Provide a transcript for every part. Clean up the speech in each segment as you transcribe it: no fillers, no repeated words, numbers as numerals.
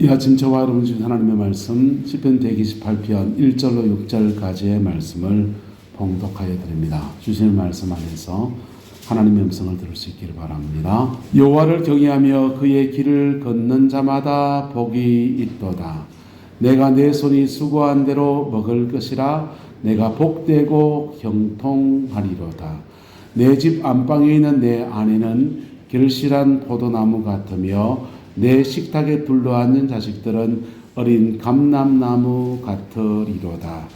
이 아침 저와 여러분 주신 하나님의 말씀 시편 128편 1절로 6절까지의 말씀을 봉독하여 드립니다. 주시는 말씀 안에서 하나님의 음성을 들을 수 있기를 바랍니다. 여호와를 경외하며 그의 길을 걷는 자마다 복이 있도다. 내가 내 손이 수고한 대로 먹을 것이라. 내가 복되고 형통하리로다. 내 집 안방에 있는 내 아내는 결실한 포도나무 같으며 내 식탁에 둘러앉는 자식들은 어린 감람나무 같으리로다.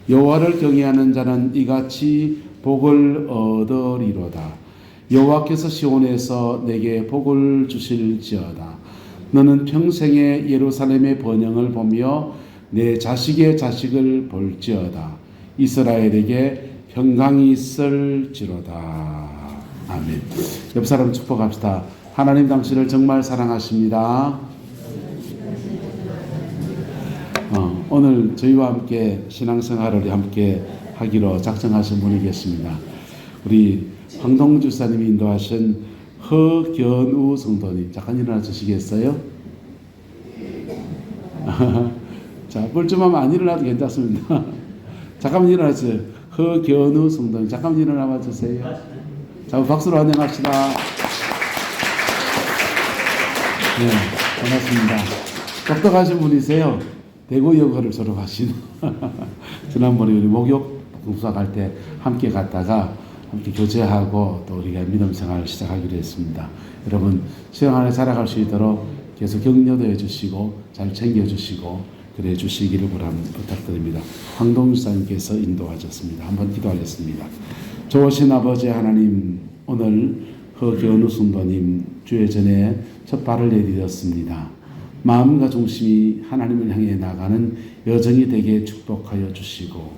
여호와를 경외하는 자는 이같이 복을 얻으리로다. 여호와께서 시온에서 내게 복을 주실지어다. 너는 평생에 예루살렘의 번영을 보며 내 자식의 자식을 볼지어다. 이스라엘에게 평강이 있을지로다. 아멘. 옆 사람 축복합시다. 하나님 당신을 정말 사랑하십니다. 오늘 저희와 함께 신앙생활을 함께 하기로 작정하신 분이 계십니다. 우리 황동주 사님이 인도하신 허견우 성도님, 잠깐 일어나 주시겠어요? 자, 뻘쭘하면 안 일어나도 괜찮습니다. 잠깐만 일어나세요. 허견우 성도님, 잠깐만 일어나 주세요. 자, 박수로 환영합시다. 네, 반갑습니다. 똑똑하신 분이세요. 대구여고를 졸업하신. 지난번에 우리 목욕 공수사 갈 때 함께 갔다가 함께 교제하고 또 우리가 믿음 생활을 시작하기로 했습니다. 여러분 신앙 안에 살아갈 수 있도록 계속 격려도 해주시고 잘 챙겨주시고 그래 주시기를 부탁드립니다. 황동수사님께서 인도하셨습니다. 한번 기도하겠습니다. 좋으신 아버지 하나님, 오늘 허견우 성도님 주의 전에 첫 발을 내디뎠습니다. 마음과 중심이 하나님을 향해 나가는 여정이 되게 축복하여 주시고,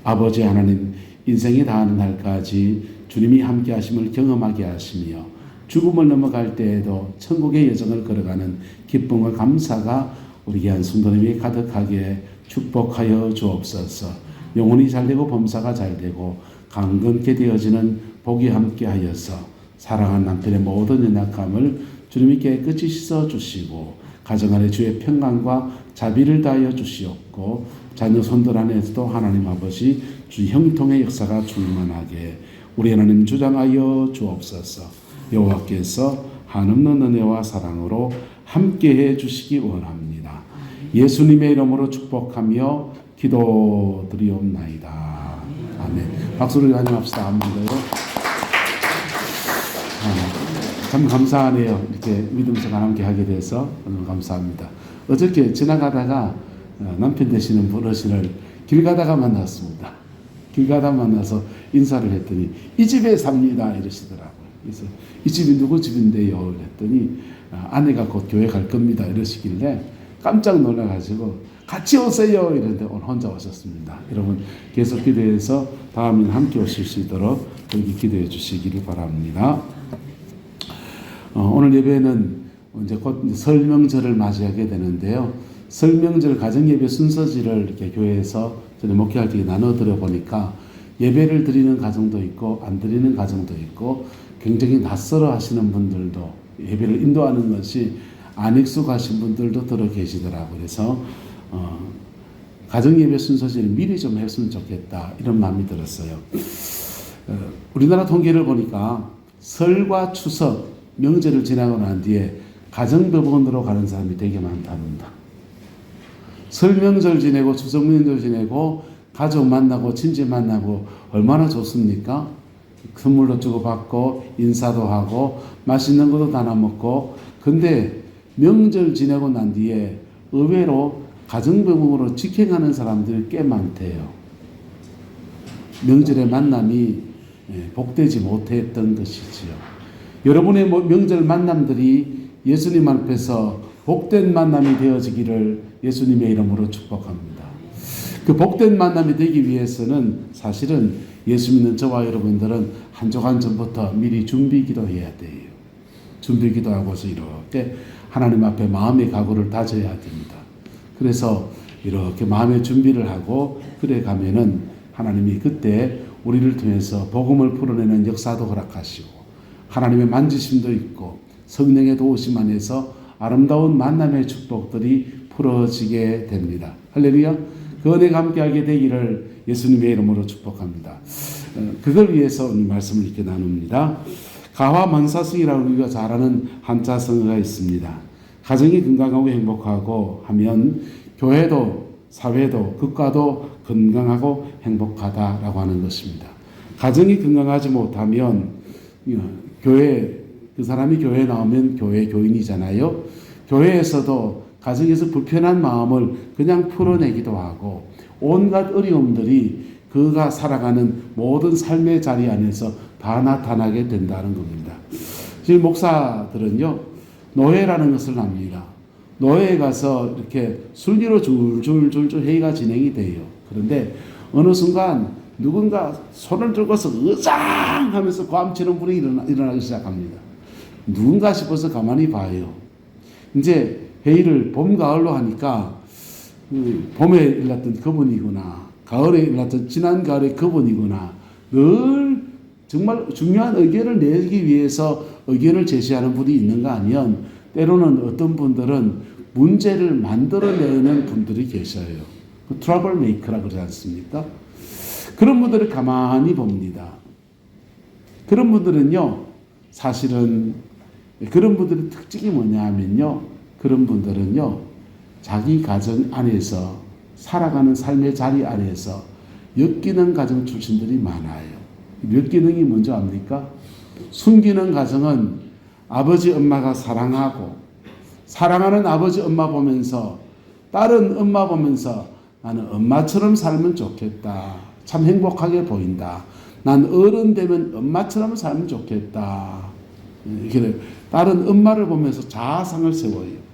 아버지 하나님, 인생이 다하는 날까지 주님이 함께 하심을 경험하게 하시며 죽음을 넘어갈 때에도 천국의 여정을 걸어가는 기쁨과 감사가 우리 귀한 성도님이 가득하게 축복하여 주옵소서. 영혼이 잘되고 범사가 잘되고 강건케 되어지는 복이 함께 하여서 사랑하는 남편의 모든 연약함을 주님이 깨끗이 씻어주시고 가정 안에 주의 평강과 자비를 다하여 주시옵고 자녀 손들 안에서도 하나님 아버지 주 형통의 역사가 충만하게 우리 하나님 주장하여 주옵소서. 여호와께서 한없는 은혜와 사랑으로 함께해 주시기 원합니다. 예수님의 이름으로 축복하며 기도드리옵나이다. 아멘. 박수를 환영합시다. 한 번 더요. 참 감사하네요. 이렇게 믿음생활 함께 하게 돼서 오늘 감사합니다. 어저께 지나가다가 남편 되시는 분 어르신을 길 가다가 만났습니다. 길 가다 만나서 인사를 했더니 이 집에 삽니다 이러시더라고요. 그래서 이 집이 누구 집인데요? 그랬더니 아내가 곧 교회 갈 겁니다 이러시길래 깜짝 놀라가지고 같이 오세요 이랬는데 오늘 혼자 오셨습니다. 여러분 계속 기도해서 다음에 함께 오실 수 있도록 여기 기도해 주시기를 바랍니다. 오늘 예배는 이제 곧 설명절을 맞이하게 되는데요. 설명절 가정예배 순서지를 이렇게 교회에서 저는 목회할 때 나눠드려 보니까 예배를 드리는 가정도 있고 안 드리는 가정도 있고 굉장히 낯설어 하시는 분들도 예배를 인도하는 것이 안 익숙하신 분들도 들어 계시더라고요. 그래서 가정예배 순서지를 미리 좀 했으면 좋겠다 이런 마음이 들었어요. 우리나라 통계를 보니까 설과 추석 명절을 지나고 난 뒤에 가정법원으로 가는 사람이 되게 많답니다. 설 명절 지내고 추석 명절 지내고 가족 만나고 친지 만나고 얼마나 좋습니까? 선물도 주고받고 인사도 하고 맛있는 것도 나눠 먹고. 근데 명절 지내고 난 뒤에 의외로 가정법원으로 직행하는 사람들이 꽤 많대요. 명절의 만남이 복되지 못했던 것이지요. 여러분의 명절 만남들이 예수님 앞에서 복된 만남이 되어지기를 예수님의 이름으로 축복합니다. 그 복된 만남이 되기 위해서는 사실은 예수 믿는 저와 여러분들은 한 주간 전부터 미리 준비 기도해야 돼요. 준비 기도하고서 이렇게 하나님 앞에 마음의 각오를 다져야 됩니다. 그래서 이렇게 마음의 준비를 하고 그래 가면은 하나님이 그때 우리를 통해서 복음을 풀어내는 역사도 허락하시고 하나님의 만지심도 있고 성령의 도우심 안에서 아름다운 만남의 축복들이 풀어지게 됩니다. 할렐루야. 그 은혜가 함께하게 되기를 예수님의 이름으로 축복합니다. 그걸 위해서 오늘 말씀을 이렇게 나눕니다. 가화만사성이라고 우리가 잘 아는 한자성어가 있습니다. 가정이 건강하고 행복하고 하면 교회도 사회도 국가도 건강하고 행복하다라고 하는 것입니다. 가정이 건강하지 못하면 교회 그 사람이 교회에 나오면 교회 교인이잖아요. 교회에서도 가정에서 불편한 마음을 그냥 풀어내기도 하고 온갖 어려움들이 그가 살아가는 모든 삶의 자리 안에서 다 나타나게 된다는 겁니다. 지금 목사들은요, 노회라는 것을 합니다. 노회에 가서 이렇게 순리로 줄줄줄줄 회의가 진행이 돼요. 그런데 어느 순간 누군가 손을 들고서 으장 하면서 고함치는 분이 일어나기 시작합니다. 누군가 싶어서 가만히 봐요. 이제 회의를 봄, 가을로 하니까 봄에 일났던 그분이구나, 가을에 일났던 지난 가을의 그분이구나, 늘 정말 중요한 의견을 내기 위해서 의견을 제시하는 분이 있는가 하면 때로는 어떤 분들은 문제를 만들어내는 분들이 계셔요. 트러블 메이커라고 그러지 않습니까? 그런 분들을 가만히 봅니다. 그런 분들은요, 사실은 그런 분들의 특징이 뭐냐 하면요, 그런 분들은요, 자기 가정 안에서 살아가는 삶의 자리 안에서 엮이는 가정 출신들이 많아요. 엮이는이 뭔지 압니까? 숨기는 가정은 아버지 엄마가 사랑하고 사랑하는 아버지 엄마 보면서 다른 엄마 보면서 나는 엄마처럼 살면 좋겠다. 참 행복하게 보인다. 난 어른 되면 엄마처럼 살면 좋겠다. 이렇게 다른 엄마를 보면서 자아상을 세워요.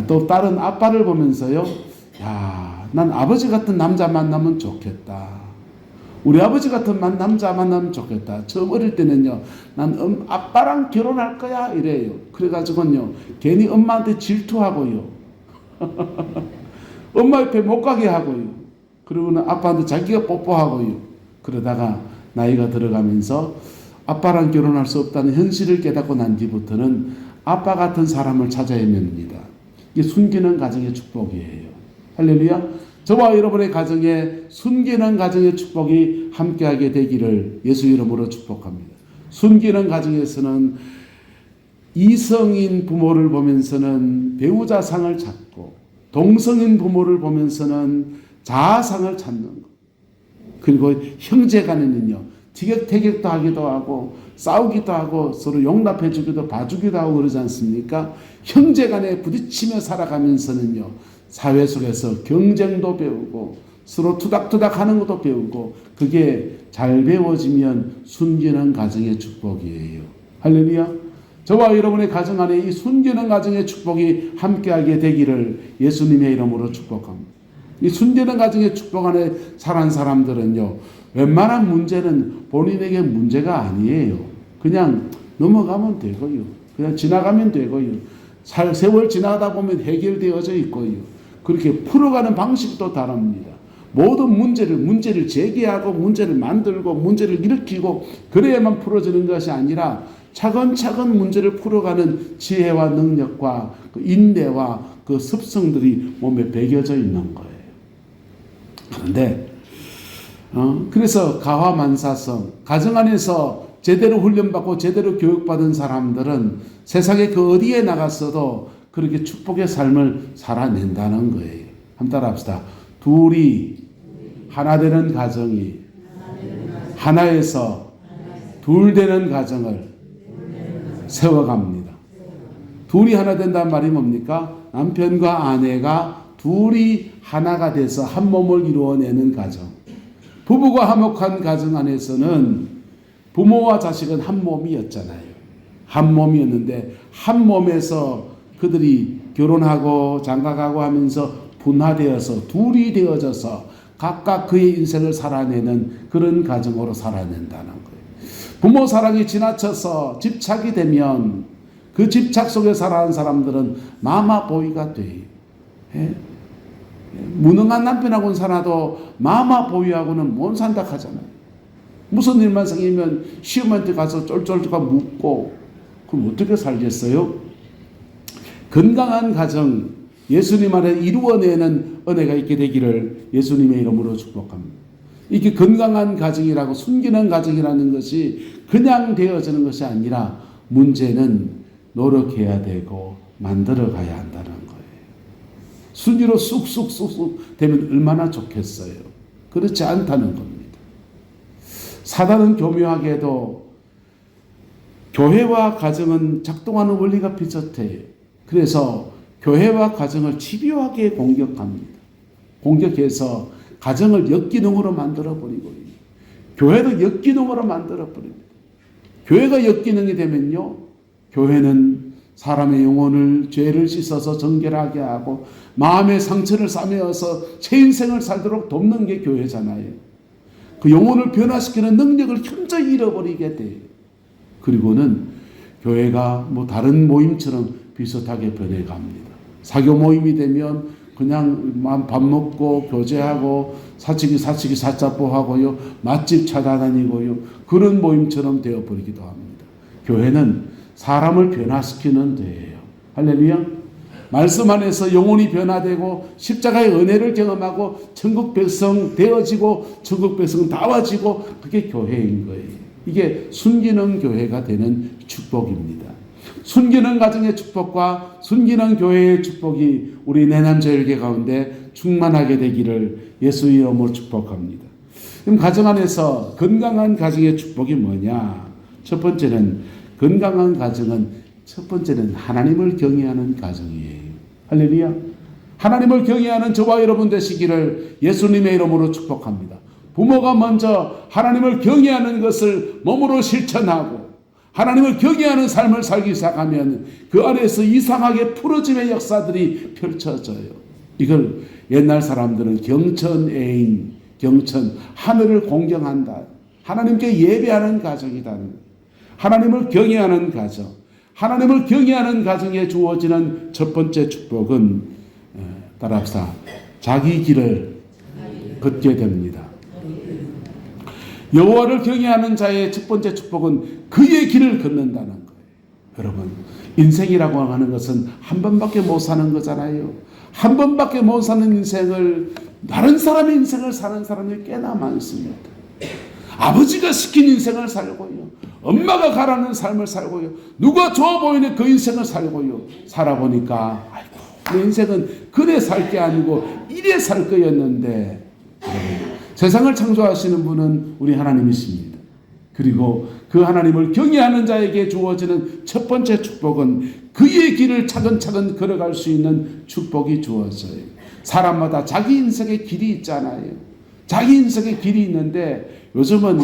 또 다른 아빠를 보면서요, 야, 난 아버지 같은 남자 만나면 좋겠다. 우리 아버지 같은 남자 만나면 좋겠다. 처음 어릴 때는요, 난 아빠랑 결혼할 거야 이래요. 그래가지고요, 괜히 엄마한테 질투하고요. 엄마 옆에 못 가게 하고요. 그러고는 아빠한테 자기가 뽀뽀하고요. 그러다가 나이가 들어가면서 아빠랑 결혼할 수 없다는 현실을 깨닫고 난 뒤부터는 아빠 같은 사람을 찾아야 됩니다. 이게 숨기는 가정의 축복이에요. 할렐루야. 저와 여러분의 가정에 숨기는 가정의 축복이 함께하게 되기를 예수 이름으로 축복합니다. 숨기는 가정에서는 이성인 부모를 보면서는 배우자상을 찾고, 동성인 부모를 보면서는 자아상을 찾는 것. 그리고 형제간에는요, 티격태격도 하기도 하고 싸우기도 하고 서로 용납해 주기도 봐주기도 하고 그러지 않습니까? 형제간에 부딪히며 살아가면서는요, 사회 속에서 경쟁도 배우고 서로 투닥투닥 하는 것도 배우고, 그게 잘 배워지면 숨기는 가정의 축복이에요. 할렐루야. 저와 여러분의 가정 안에 이 숨기는 가정의 축복이 함께하게 되기를 예수님의 이름으로 축복합니다. 이 숨기는 가정의 축복 안에 살아온 사람들은요, 웬만한 문제는 본인에게 문제가 아니에요. 그냥 넘어가면 되고요. 그냥 지나가면 되고요. 세월 지나다 보면 해결되어져 있고요. 그렇게 풀어가는 방식도 다릅니다. 모든 문제를 제기하고 문제를 만들고 문제를 일으키고 그래야만 풀어지는 것이 아니라 차근차근 문제를 풀어가는 지혜와 능력과 그 인내와 그 습성들이 몸에 배겨져 있는 거예요. 그런데 그래서 가화만사성, 가정 안에서 제대로 훈련받고 제대로 교육받은 사람들은 세상에 그 어디에 나갔어도 그렇게 축복의 삶을 살아낸다는 거예요. 한번 따라합시다. 둘이 하나 되는 가정이 하나에서 둘 되는 가정을 세워갑니다. 둘이 하나 된다는 말이 뭡니까? 남편과 아내가 둘이 하나가 돼서 한 몸을 이루어내는 가정. 부부가 화목한 가정 안에서는 부모와 자식은 한 몸이었잖아요. 한 몸이었는데 한 몸에서 그들이 결혼하고 장가가고 하면서 분화되어서 둘이 되어져서 각각 그의 인생을 살아내는 그런 가정으로 살아낸다는 거예요. 부모 사랑이 지나쳐서 집착이 되면 그 집착 속에 살아가는 사람들은 마마보이가 돼요. 무능한 남편하고는 살아도 마마보이하고는 못 산다 하잖아요. 무슨 일만 생기면 시어머니한테 가서 쫄쫄쫄 묻고 그럼 어떻게 살겠어요? 건강한 가정, 예수님 안에 이루어내는 은혜가 있게 되기를 예수님의 이름으로 축복합니다. 이게 건강한 가정이라고, 순기능 가정이라는 것이 그냥 되어지는 것이 아니라 문제는 노력해야 되고 만들어 가야 한다는 거예요. 순위로 쑥쑥쑥쑥 되면 얼마나 좋겠어요. 그렇지 않다는 겁니다. 사단은 교묘하게도 교회와 가정은 작동하는 원리가 비슷해요. 그래서 교회와 가정을 집요하게 공격합니다. 공격해서 가정을 역기능으로 만들어버리고, 교회도 역기능으로 만들어버립니다. 교회가 역기능이 되면요, 교회는 사람의 영혼을, 죄를 씻어서 정결하게 하고 마음의 상처를 싸매어서 새 인생을 살도록 돕는 게 교회잖아요. 그 영혼을 변화시키는 능력을 현저히 잃어버리게 돼요. 그리고는 교회가 뭐 다른 모임처럼 비슷하게 변해갑니다. 사교 모임이 되면 그냥 밥 먹고 교제하고 사치기 사자보하고요, 맛집 찾아다니고요, 그런 모임처럼 되어버리기도 합니다. 교회는 사람을 변화시키는 데예요. 할렐루야. 말씀 안에서 영혼이 변화되고 십자가의 은혜를 경험하고 천국 백성 되어지고 천국 백성은 다와지고, 그게 교회인 거예요. 이게 순기능 교회가 되는 축복입니다. 순기능 가정의 축복과 순기능 교회의 축복이 우리 내남자열계 가운데 충만하게 되기를 예수 이름으로 축복합니다. 그럼 가정 안에서 건강한 가정의 축복이 뭐냐? 첫 번째는, 건강한 가정은 첫 번째는 하나님을 경외하는 가정이에요. 할렐루야. 하나님을 경외하는 저와 여러분 되시기를 예수님의 이름으로 축복합니다. 부모가 먼저 하나님을 경외하는 것을 몸으로 실천하고 하나님을 경외하는 삶을 살기 시작하면 그 안에서 이상하게 풀어짐의 역사들이 펼쳐져요. 이걸 옛날 사람들은 경천애인, 경천, 하늘을 공경한다, 하나님께 예배하는 가정이다. 하나님을 경외하는 가정, 하나님을 경외하는 가정에 주어지는 첫 번째 축복은, 따라합시다, 자기 길을 걷게 됩니다. 여호와를 경외하는 자의 첫 번째 축복은 그의 길을 걷는다는 거예요. 여러분, 인생이라고 하는 것은 한 번밖에 못 사는 거잖아요. 한 번밖에 못 사는 인생을, 다른 사람의 인생을 사는 사람이 꽤나 많습니다. 아버지가 시킨 인생을 살고요, 엄마가 가라는 삶을 살고요, 누가 좋아 보이는 그 인생을 살고요, 살아보니까 아이고, 내 인생은 그래 살 게 아니고 이래 살 거였는데, 세상을 창조하시는 분은 우리 하나님이십니다. 그리고 그 하나님을 경외하는 자에게 주어지는 첫 번째 축복은 그의 길을 차근차근 걸어갈 수 있는 축복이 주어져요. 사람마다 자기 인생의 길이 있잖아요. 자기 인생의 길이 있는데, 요즘은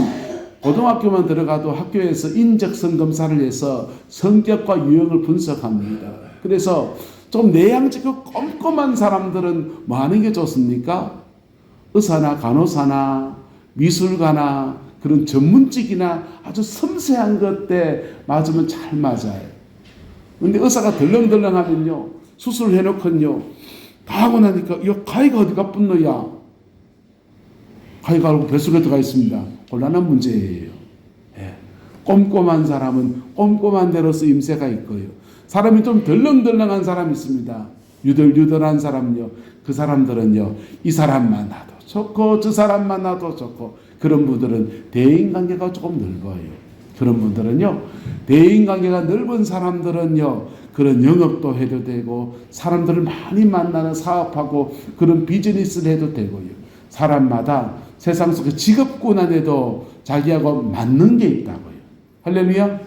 고등학교만 들어가도 학교에서 인적성 검사를 해서 성격과 유형을 분석합니다. 그래서 좀 내향적이고 꼼꼼한 사람들은 뭐 하는 게 좋습니까? 의사나 간호사나 미술가나 그런 전문직이나 아주 섬세한 것에 맞으면 잘 맞아요. 근데 의사가 덜렁덜렁 하면요, 수술을 해놓고요, 다 하고 나니까, 이 가위가 어디가 뿐노야? 가위가 알고 뱃속에 들어가 있습니다. 곤란한 문제예요. 예. 꼼꼼한 사람은 꼼꼼한 대로 쓰임새가 있고요, 사람이 좀 덜렁덜렁한 사람이 있습니다. 유들유들한 사람요, 그 사람들은요, 이 사람 만나도 좋고 저 사람 만나도 좋고, 그런 분들은 대인관계가 조금 넓어요. 그런 분들은요, 대인관계가 넓은 사람들은요, 그런 영업도 해도 되고 사람들을 많이 만나는 사업하고 그런 비즈니스를 해도 되고요. 사람마다 세상 속에 직업군 안에도 자기하고 맞는 게 있다고요. 할렐루야.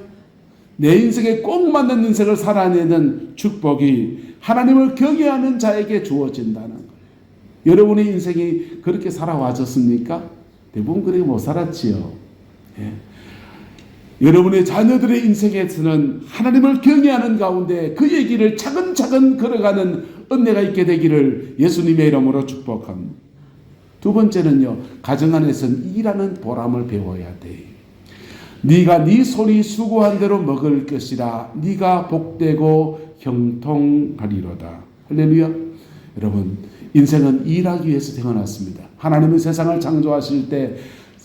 내 인생에 꼭 맞는 인생을 살아내는 축복이 하나님을 경외하는 자에게 주어진다는 거예요. 여러분의 인생이 그렇게 살아와졌습니까? 대부분 그렇게 못 살았지요. 예. 여러분의 자녀들의 인생에서는 하나님을 경외하는 가운데 그의 길을 차근차근 걸어가는 은혜가 있게 되기를 예수님의 이름으로 축복합니다. 두 번째는요, 가정 안에서는 일하는 보람을 배워야 돼. 네가 네 손이 수고한 대로 먹을 것이라. 네가 복되고 형통하리로다. 할렐루야. 여러분, 인생은 일하기 위해서 태어났습니다. 하나님은 세상을 창조하실 때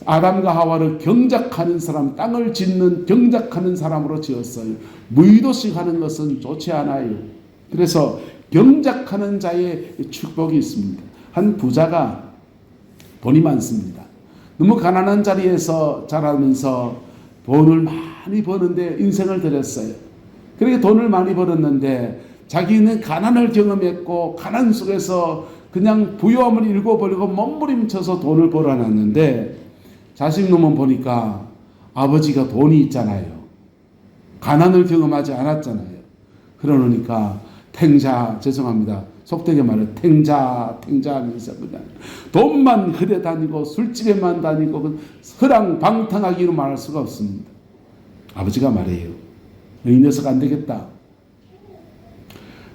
아담과 하와를 경작하는 사람, 땅을 짓는 경작하는 사람으로 지었어요. 무의도식 하는 것은 좋지 않아요. 그래서 경작하는 자의 축복이 있습니다. 한 부자가 돈이 많습니다. 너무 가난한 자리에서 자라면서 돈을 많이 버는데 인생을 들였어요. 그렇게 돈을 많이 벌었는데 자기는 가난을 경험했고 가난 속에서 그냥 부유함을 잃어버리고 몸부림쳐서 돈을 벌어놨는데 자식 놈은 보니까 아버지가 돈이 있잖아요. 가난을 경험하지 않았잖아요. 그러니까 죄송합니다. 속되게 말해 탱자 하면서 그냥 돈만 흐려 다니고 술집에만 다니고 허랑방탕하기로 말할 수가 없습니다. 아버지가 말해요. 이 녀석 안 되겠다.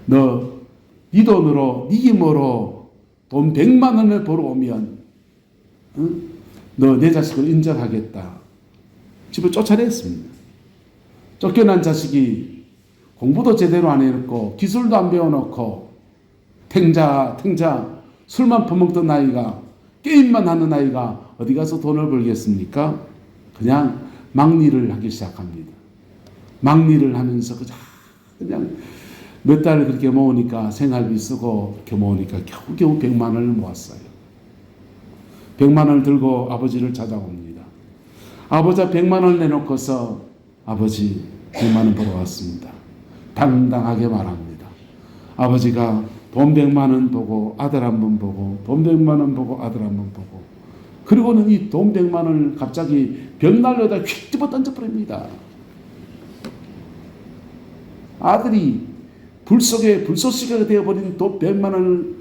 너 네 돈으로 네 힘으로 돈 100만 원을 벌어오면 너 내 자식을 인정하겠다. 집을 쫓아냈습니다. 쫓겨난 자식이 공부도 제대로 안 해놓고 기술도 안 배워놓고 탱자 술만 퍼먹던 아이가 게임만 하는 아이가 어디 가서 돈을 벌겠습니까? 그냥 막리를 하기 시작합니다. 막리를 하면서 그냥 몇 달 그렇게 모으니까 생활비 쓰고 이렇게 모으니까 겨우겨우 100만 원을 모았어요. 100만 원을 들고 아버지를 찾아옵니다. 아버지 100만 원을 내놓고서 아버지 100만 원 벌어왔습니다. 당당하게 말합니다. 아버지가 돈 100만 원 보고 아들 한 번 보고 돈 100만 원 보고 아들 한 번 보고 그리고는 이 돈 100만 원을 갑자기 벽난로에다 휙 집어 던져버립니다. 아들이 불쏘시개가 되어버린 돈 100만 원을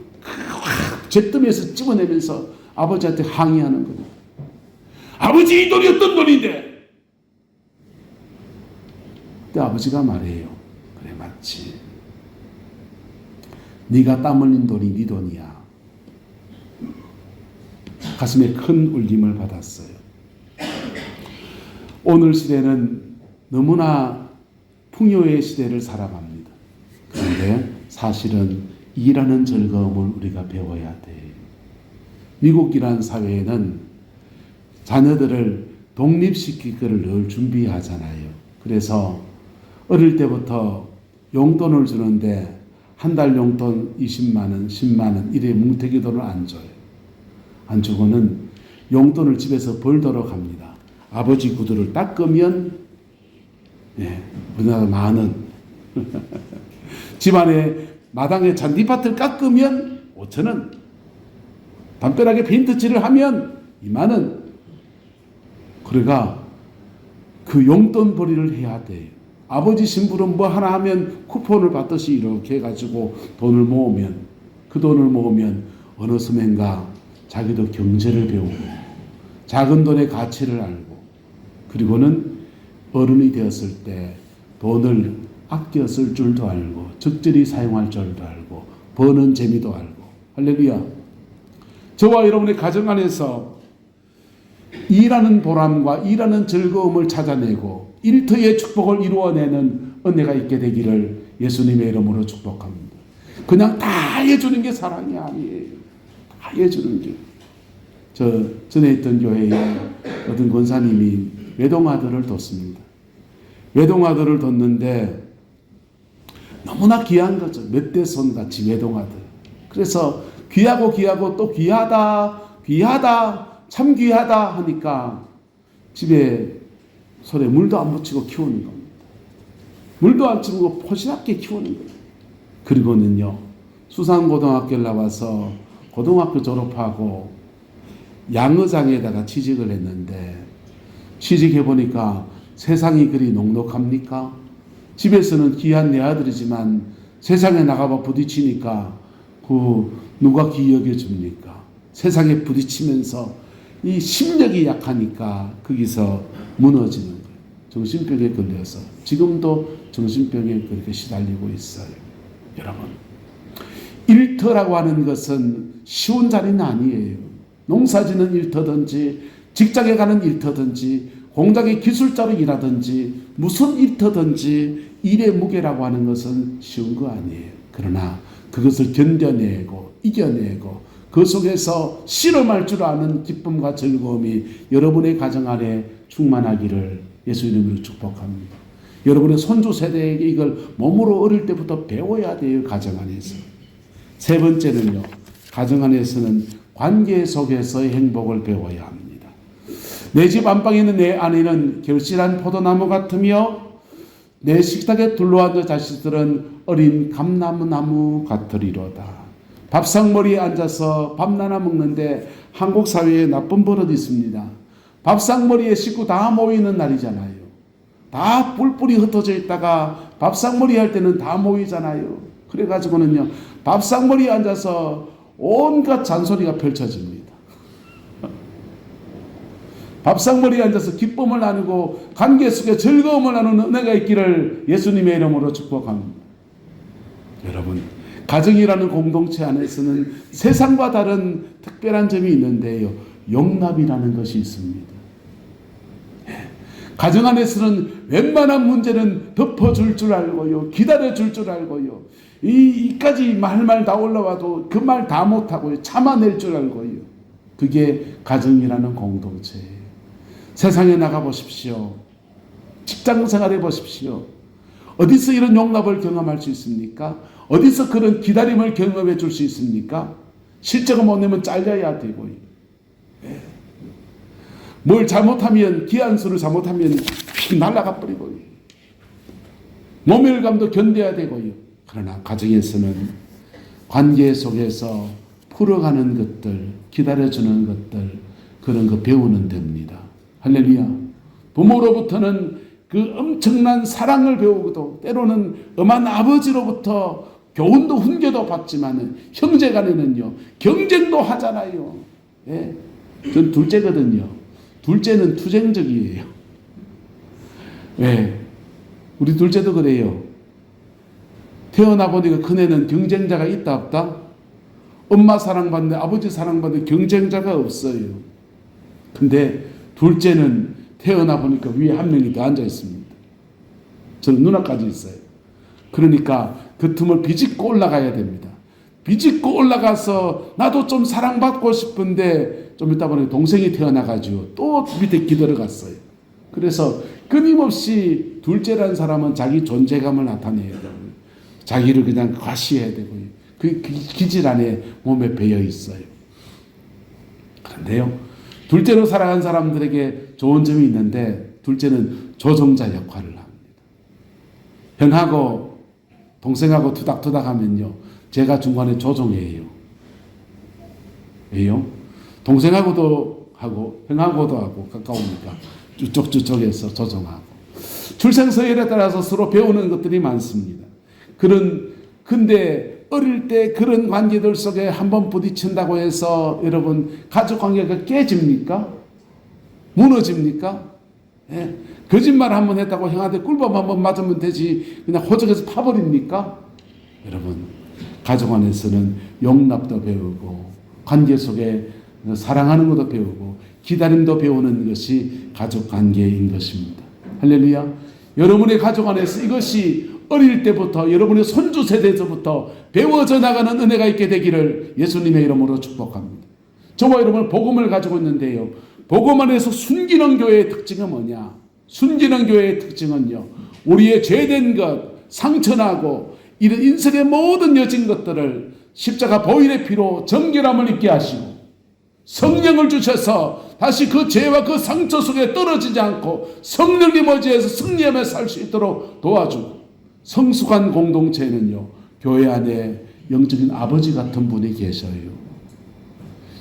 잿더미에서 집어내면서 아버지한테 항의하는 거예요. 아버지 이 돈이 어떤 돈인데? 그때 아버지가 말해요. 그래 맞지. 네가 땀 흘린 돈이 네 돈이야. 가슴에 큰 울림을 받았어요. 오늘 시대는 너무나 풍요의 시대를 살아갑니다. 그런데 사실은 일하는 즐거움을 우리가 배워야 돼. 미국이란 사회에는 자녀들을 독립시키기를 늘 준비하잖아요. 그래서 어릴 때부터 용돈을 주는데 한 달 용돈 20만 원, 10만 원 이래 뭉태기 돈을 안 줘요. 안 주고는 용돈을 집에서 벌도록 합니다. 아버지 구두를 닦으면 우리나라 10,000원 집안에 마당에 잔디밭을 깎으면 5,000원 담벼락에 페인트칠을 하면 20,000원 그러니까 그 용돈 벌이를 해야 돼요. 아버지 신부름 뭐 하나 하면 쿠폰을 받듯이 이렇게 해가지고 돈을 모으면 그 돈을 모으면 어느 순간가 자기도 경제를 배우고 작은 돈의 가치를 알고 그리고는 어른이 되었을 때 돈을 아껴 쓸 줄도 알고 적절히 사용할 줄도 알고 버는 재미도 알고 할렐루야. 저와 여러분의 가정 안에서 일하는 보람과 일하는 즐거움을 찾아내고 일터의 축복을 이루어내는 은혜가 있게 되기를 예수님의 이름으로 축복합니다. 그냥 다 해주는 게 사랑이 아니에요. 다 해주는 게. 저 전에 있던 교회에 어떤 권사님이 외동아들을 뒀습니다. 외동아들을 뒀는데 너무나 귀한 거죠. 멧돼손같이 외동아들. 그래서 귀하고 또 귀하다 참 귀하다 하니까 집에 손에 물도 안 묻히고 키우는 겁니다. 물도 안 치고 포시럽게 키우는 거예요. 그리고는요 수산고등학교를 나와서 고등학교 졸업하고 양어장에다가 취직을 했는데 취직해보니까 세상이 그리 녹록합니까? 집에서는 귀한 내 아들이지만 세상에 나가봐 부딪히니까 누가 기여겨 줍니까? 세상에 부딪히면서 이 심력이 약하니까 거기서 무너지는 거예요. 정신병에 걸려서 지금도 정신병에 그렇게 시달리고 있어요. 여러분 일터라고 하는 것은 쉬운 자리는 아니에요. 농사짓는 일터든지 직장에 가는 일터든지 공장의 기술자로 일하든지 무슨 일터든지 일의 무게라고 하는 것은 쉬운 거 아니에요. 그러나 그것을 견뎌내고 이겨내고 그 속에서 실험할 줄 아는 기쁨과 즐거움이 여러분의 가정 안에 충만하기를 예수 이름으로 축복합니다. 여러분의 손주 세대에게 이걸 몸으로 어릴 때부터 배워야 돼요. 가정 안에서. 세 번째는요. 가정 안에서는 관계 속에서의 행복을 배워야 합니다. 내 집 안방에 있는 내 아내는 결실한 포도나무 같으며 내 식탁에 둘러앉은 자식들은 어린 감나무 같으리로다. 밥상머리에 앉아서 밥 나눠 먹는데 한국 사회에 나쁜 버릇이 있습니다. 밥상머리에 식구 다 모이는 날이잖아요. 다 뿔뿔이 흩어져 있다가 밥상머리 할 때는 다 모이잖아요. 그래가지고는요, 밥상머리에 앉아서 온갖 잔소리가 펼쳐집니다. 밥상머리에 앉아서 기쁨을 나누고 관계 속에 즐거움을 나누는 은혜가 있기를 예수님의 이름으로 축복합니다. 여러분, 가정이라는 공동체 안에서는 세상과 다른 특별한 점이 있는데요. 용납이라는 것이 있습니다. 가정 안에서는 웬만한 문제는 덮어줄 줄 알고요. 기다려줄 줄 알고요. 이까지 말 다 올라와도 그 말 다 못하고요. 참아낼 줄 알고요. 그게 가정이라는 공동체예요. 세상에 나가보십시오. 직장생활 해보십시오. 어디서 이런 용납을 경험할 수 있습니까? 어디서 그런 기다림을 경험해 줄 수 있습니까? 실적을 못 내면 잘려야 되고요. 뭘 잘못하면, 기한수를 잘못하면 휙 날아가 버리고요. 모멸감도 견뎌야 되고요. 그러나 가정에서는 관계 속에서 풀어가는 것들, 기다려주는 것들, 그런 거 배우는 됩니다. 할렐루야. 부모로부터는 그 엄청난 사랑을 배우고도 때로는 엄한 아버지로부터 교훈도 훈계도 받지만 형제 간에는요, 경쟁도 하잖아요. 예. 전 둘째거든요. 둘째는 투쟁적이에요. 예. 우리 둘째도 그래요. 태어나 보니까 큰애는 경쟁자가 있다 없다? 엄마 사랑받는 아버지 사랑받는 경쟁자가 없어요. 근데 둘째는 태어나 보니까 위에 한 명이 더 앉아 있습니다. 저는 누나까지 있어요. 그러니까 그 틈을 비집고 올라가야 됩니다. 비집고 올라가서 나도 좀 사랑받고 싶은데 좀 있다 보니 동생이 태어나가지고 또 밑에 기들어갔어요. 그래서 끊임없이 둘째라는 사람은 자기 존재감을 나타내야 되고요. 자기를 그냥 과시해야 되고요. 그 기질 안에 몸에 배어 있어요. 그런데요, 둘째로 살아간 사람들에게 좋은 점이 있는데 둘째는 조종자 역할을 합니다. 형하고 동생하고 투닥투닥 하면요, 제가 중간에 조종해요. 왜요? 동생하고도 하고 형하고도 하고 가까우니까 쭉쭉쭉해서 조종하고. 출생서열에 따라서 서로 배우는 것들이 많습니다. 근데 어릴 때 그런 관계들 속에 한번 부딪힌다고 해서 여러분 가족 관계가 깨집니까? 무너집니까? 예. 거짓말 한번 했다고 형한테 꿀밤 한번 맞으면 되지 그냥 호적에서 파버립니까? 여러분, 가족 안에서는 용납도 배우고 관계 속에 사랑하는 것도 배우고 기다림도 배우는 것이 가족 관계인 것입니다. 할렐루야. 여러분의 가족 안에서 이것이 어릴 때부터 여러분의 손주 세대에서부터 배워져 나가는 은혜가 있게 되기를 예수님의 이름으로 축복합니다. 저와 여러분 복음을 가지고 있는데요. 복음 안에서 숨기는 교회의 특징은 뭐냐? 숨기는 교회의 특징은요, 우리의 죄된 것, 상처나고 이런 인생의 모든 여진 것들을 십자가 보혈의 피로 정결함을 입게 하시고 성령을 주셔서 다시 그 죄와 그 상처 속에 떨어지지 않고 성령이 머지에서 승리하며 살 수 있도록 도와주고, 성숙한 공동체에는요, 교회 안에 영적인 아버지 같은 분이 계셔요.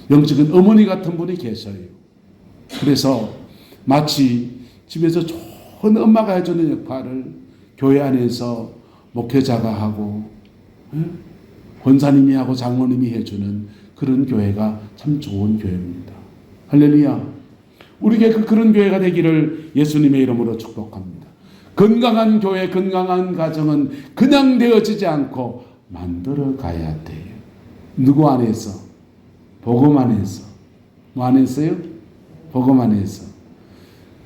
영적인 어머니 같은 분이 계셔요. 그래서 마치 집에서 좋은 엄마가 해주는 역할을 교회 안에서 목회자가 하고 권사님이 하고 장로님이 해주는 그런 교회가 참 좋은 교회입니다. 할렐루야. 우리에게 그런 교회가 되기를 예수님의 이름으로 축복합니다. 건강한 교회, 건강한 가정은 그냥 되어지지 않고 만들어 가야 돼요. 누구 안에서? 복음 안에서. 뭐 안에서요? 복음 안에서.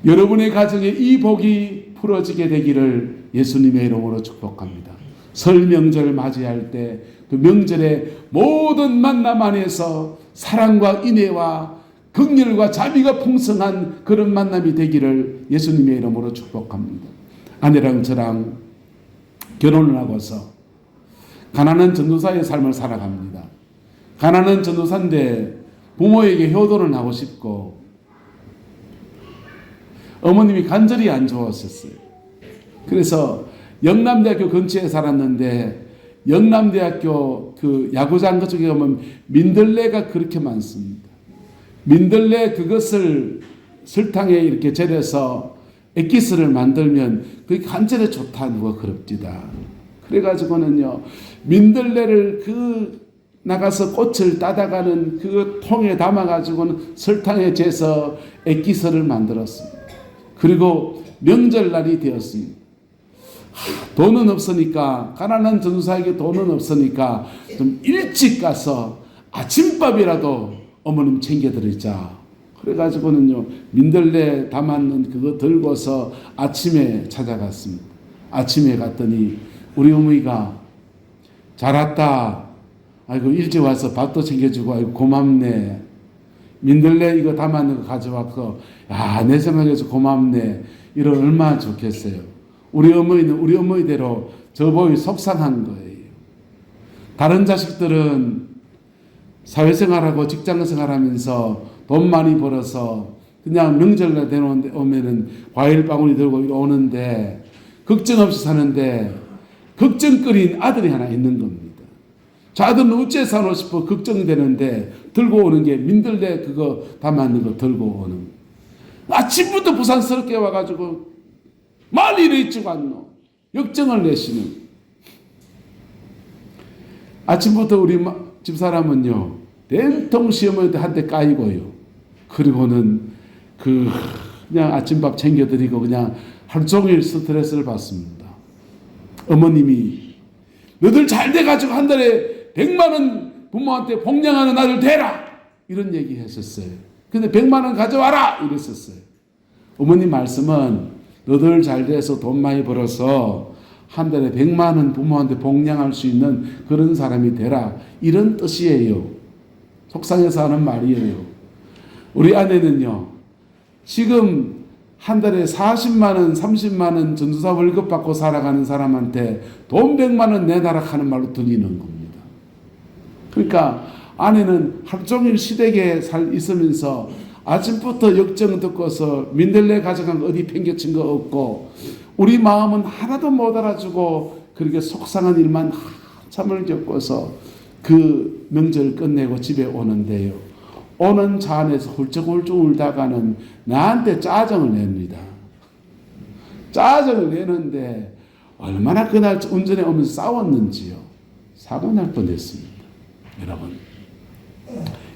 여러분의 가정에 이 복이 풀어지게 되기를 예수님의 이름으로 축복합니다. 설 명절 맞이할 때 그 명절의 모든 만남 안에서 사랑과 인애와 긍휼과 자비가 풍성한 그런 만남이 되기를 예수님의 이름으로 축복합니다. 아내랑 저랑 결혼을 하고서 가난한 전도사의 삶을 살아갑니다. 가난한 전도사인데 부모에게 효도를 하고 싶고 어머님이 간절히 안 좋았었어요. 그래서 영남대학교 근처에 살았는데 영남대학교 그 야구장 그쪽에 가면 민들레가 그렇게 많습니다. 민들레 그것을 설탕에 이렇게 절여서 액기스를 만들면 그게 간절히 좋다 누가 그럽디다. 그래가지고는요 민들레를 그 나가서 꽃을 따다가는 그 통에 담아가지고는 설탕에 재서 액기스를 만들었습니다. 그리고 명절날이 되었습니다. 돈은 없으니까 가난한 전도사에게 돈은 없으니까 좀 일찍 가서 아침밥이라도 어머님 챙겨드리자. 그래가지고는요 민들레 담았는 그거 들고서 아침에 찾아갔습니다. 아침에 갔더니 우리 어머니가 잘 왔다. 아이고 일찍 와서 밥도 챙겨주고 아이고 고맙네. 민들레 이거 담았는 거 가져왔고 야 내 생각에서 고맙네. 이러 얼마나 좋겠어요. 우리 어머니는 우리 어머니대로 저보이 속상한 거예요. 다른 자식들은 사회생활하고 직장생활하면서 돈 많이 벌어서 그냥 명절날 되는데 오면은 과일 바구니 들고 오는데 걱정 없이 사는데 걱정거리인 아들이 하나 있는 겁니다. 저 아들은 어째 사노 싶어 걱정되는데 들고 오는 게 민들레 그거 담았는 거 들고 오는. 아침부터 부산스럽게 와가지고 말이 이래 있지가 않노. 역정을 내시는. 아침부터 우리 집사람은요 된통 시어머니한테 한테 까이고요. 그리고는 그냥 아침밥 챙겨드리고 그냥 하루 종일 스트레스를 받습니다. 어머님이 너들 잘 돼가지고 한 달에 100만 원 부모한테 봉양하는 아들 되라 이런 얘기 했었어요. 근데 100만 원 가져와라 이랬었어요. 어머님 말씀은 너들 잘 돼서 돈 많이 벌어서 한 달에 100만 원 부모한테 봉양할 수 있는 그런 사람이 되라 이런 뜻이에요. 속상해서 하는 말이에요. 우리 아내는요 지금 한 달에 40만 원 30만 원 전도사 월급 받고 살아가는 사람한테 돈 100만 원 내놔라 하는 말로 들리는 겁니다. 그러니까 아내는 하루 종일 시댁에 있으면서 아침부터 역정 듣고서 민들레 가져간 거 어디 팽개친 거 없고 우리 마음은 하나도 못 알아주고 그렇게 속상한 일만 한참을 겪어서 그 명절 끝내고 집에 오는데요. 오는 차 안에서 훌쩍훌쩍 울다가는 나한테 짜증을 냅니다. 짜증을 내는데 얼마나 그날 운전에 오면서 싸웠는지요. 사고 날 뻔했습니다. 여러분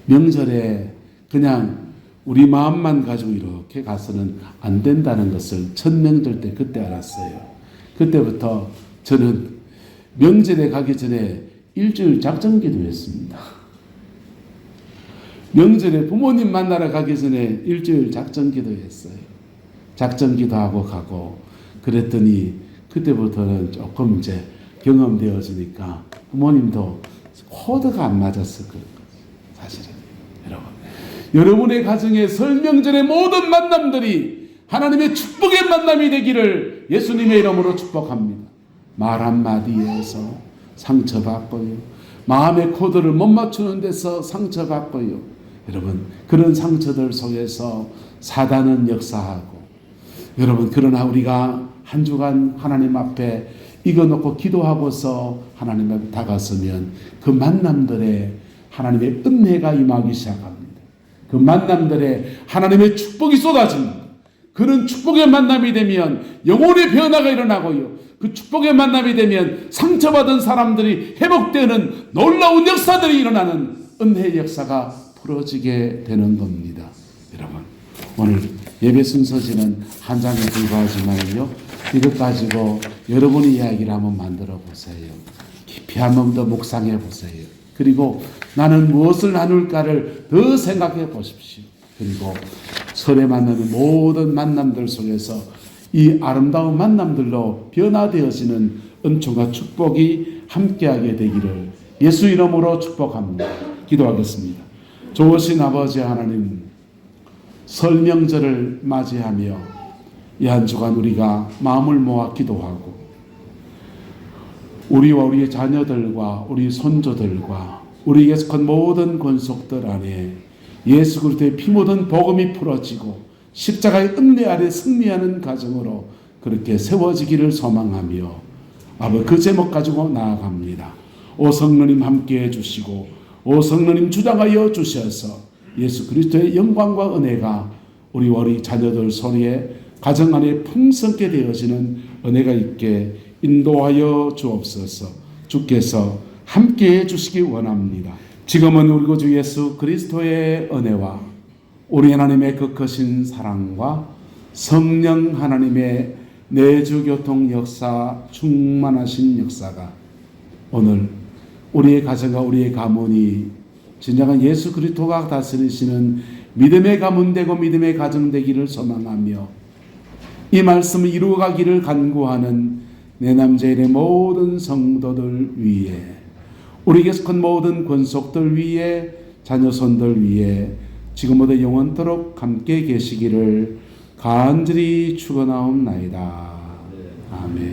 명절에 그냥 우리 마음만 가지고 이렇게 가서는 안 된다는 것을 첫 명절 때 그때 알았어요. 그때부터 저는 명절에 가기 전에 일주일 작정 기도했습니다. 명절에 부모님 만나러 가기 전에 일주일 작정 기도했어요. 작정 기도하고 가고 그랬더니 그때부터는 조금 이제 경험되어지니까 부모님도 코드가 안 맞았을 거예요. 사실은 여러분의 가정의 설 명절의 모든 만남들이 하나님의 축복의 만남이 되기를 예수님의 이름으로 축복합니다. 말 한마디에서 상처받고요. 마음의 코드를 못 맞추는 데서 상처받고요. 여러분 그런 상처들 속에서 사단은 역사하고 여러분 그러나 우리가 한 주간 하나님 앞에 이거 놓고 기도하고서 하나님 앞에 다가서면 그 만남들에 하나님의 은혜가 임하기 시작합니다. 그 만남들에 하나님의 축복이 쏟아집니다. 그런 축복의 만남이 되면 영혼의 변화가 일어나고요. 그 축복의 만남이 되면 상처받은 사람들이 회복되는 놀라운 역사들이 일어나는 은혜의 역사가 풀어지게 되는 겁니다. 여러분 오늘 예배 순서지는 한 장에 불과하지만요. 이것 가지고 여러분의 이야기를 한번 만들어 보세요. 깊이 한번 더 묵상해 보세요. 그리고 나는 무엇을 나눌까를 더 생각해 보십시오. 그리고 설에 만나는 모든 만남들 속에서 이 아름다운 만남들로 변화되어지는 은총과 축복이 함께하게 되기를 예수 이름으로 축복합니다. 기도하겠습니다. 좋으신 아버지 하나님, 설 명절을 맞이하며 이 한 주간 우리가 마음을 모아 기도하고 우리와 우리의 자녀들과 우리 손주들과 우리에게 속한 모든 권속들 안에 예수 그리스도의 피 묻은 복음이 풀어지고 십자가의 은혜 아래 승리하는 가정으로 그렇게 세워지기를 소망하며 아버지 그 제목 가지고 나아갑니다. 오 성령님 함께해 주시고 오 성령님 주장하여 주셔서 예수 그리스도의 영광과 은혜가 우리와 우리 자녀들 소리에 가정 안에 풍성케 되어지는 은혜가 있게 인도하여 주옵소서. 주께서 함께해 주시기 원합니다. 지금은 우리 구주 예수 그리스도의 은혜와 우리 하나님의 그 크신 사랑과 성령 하나님의 내주교통 역사 충만하신 역사가 오늘 우리의 가정과 우리의 가문이 진정한 예수 그리스도가 다스리시는 믿음의 가문 되고 믿음의 가정 되기를 소망하며 이 말씀을 이루어가기를 간구하는 내 남자의 모든 성도들 위에 우리에게 속한 모든 권속들 위에 자녀손들 위에 지금부터 영원토록 함께 계시기를 간절히 축원하옵나이다. 아멘.